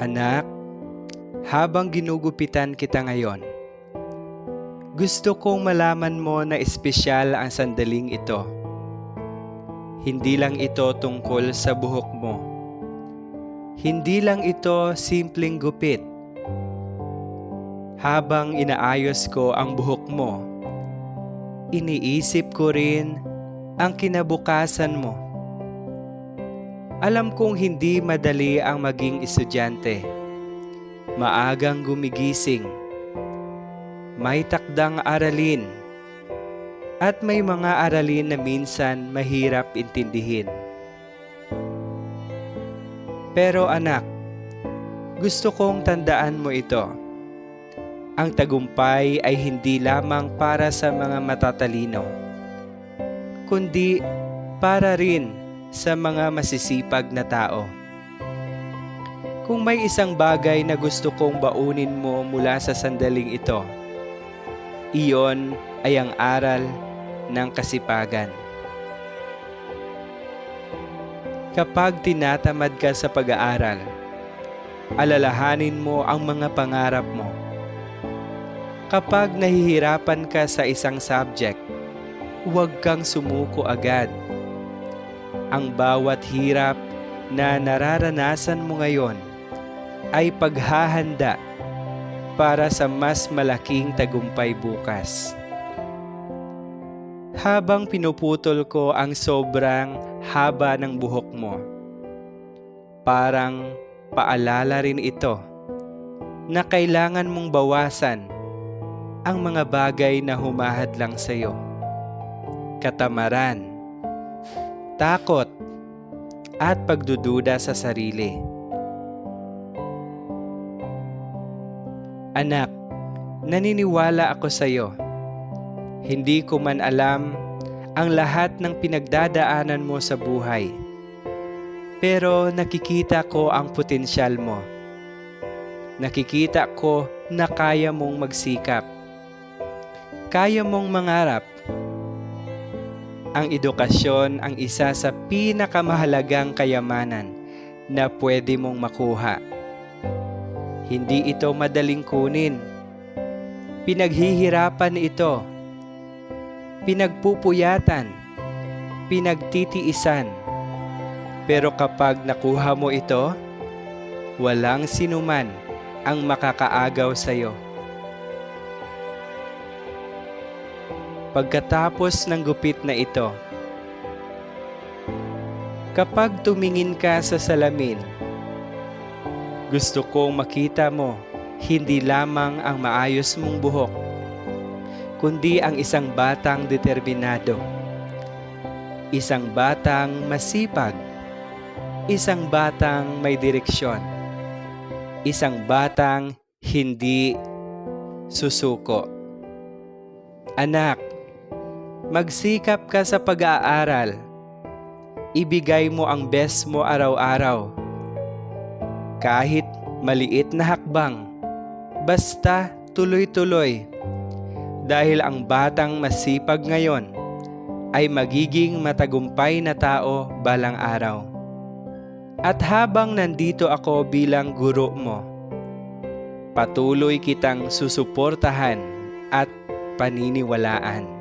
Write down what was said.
Anak, habang ginugupitan kita ngayon, gusto kong malaman mo na espesyal ang sandaling ito. Hindi lang ito tungkol sa buhok mo. Hindi lang ito simpleng gupit. Habang inaayos ko ang buhok mo, iniisip ko rin ang kinabukasan mo. Alam kong hindi madali ang maging estudyante. Maagang gumigising. May takdang aralin. At may mga aralin na minsan mahirap intindihin. Pero anak, gusto kong tandaan mo ito. Ang tagumpay ay hindi lamang para sa mga matatalino, kundi para rin sa mga masisipag na tao. Kung may isang bagay na gusto kong baunin mo mula sa sandaling ito, iyon ay ang aral ng kasipagan. Kapag tinatamad ka sa pag-aaral, alalahanin mo ang mga pangarap mo. Kapag nahihirapan ka sa isang subject, huwag kang sumuko agad. Ang bawat hirap na nararanasan mo ngayon ay paghahanda para sa mas malaking tagumpay bukas. Habang pinuputol ko ang sobrang haba ng buhok mo, parang paalala rin ito na kailangan mong bawasan ang mga bagay na humahadlang sa iyo. Katamaran, takot, at pagdududa sa sarili. Anak, naniniwala ako sa iyo. Hindi ko man alam ang lahat ng pinagdadaanan mo sa buhay. Pero nakikita ko ang potensyal mo. Nakikita ko na kaya mong magsikap. Kaya mong mangarap. Ang edukasyon ang isa sa pinakamahalagang kayamanan na pwede mong makuha. Hindi ito madaling kunin. Pinaghihirapan ito. Pinagpupuyatan. Pinagtitiisan. Pero kapag nakuha mo ito, walang sinuman ang makakaagaw sa iyo. Pagkatapos ng gupit na ito, kapag tumingin ka sa salamin, gusto kong makita mo hindi lamang ang maayos mong buhok, kundi ang isang batang determinado, isang batang masipag, isang batang may direksyon, isang batang hindi susuko. Anak, magsikap ka sa pag-aaral. Ibigay mo ang best mo araw-araw. Kahit maliit na hakbang, basta tuloy-tuloy. Dahil ang batang masipag ngayon ay magiging matagumpay na tao balang araw. At habang nandito ako bilang guro mo, patuloy kitang susuportahan at paniniwalaan.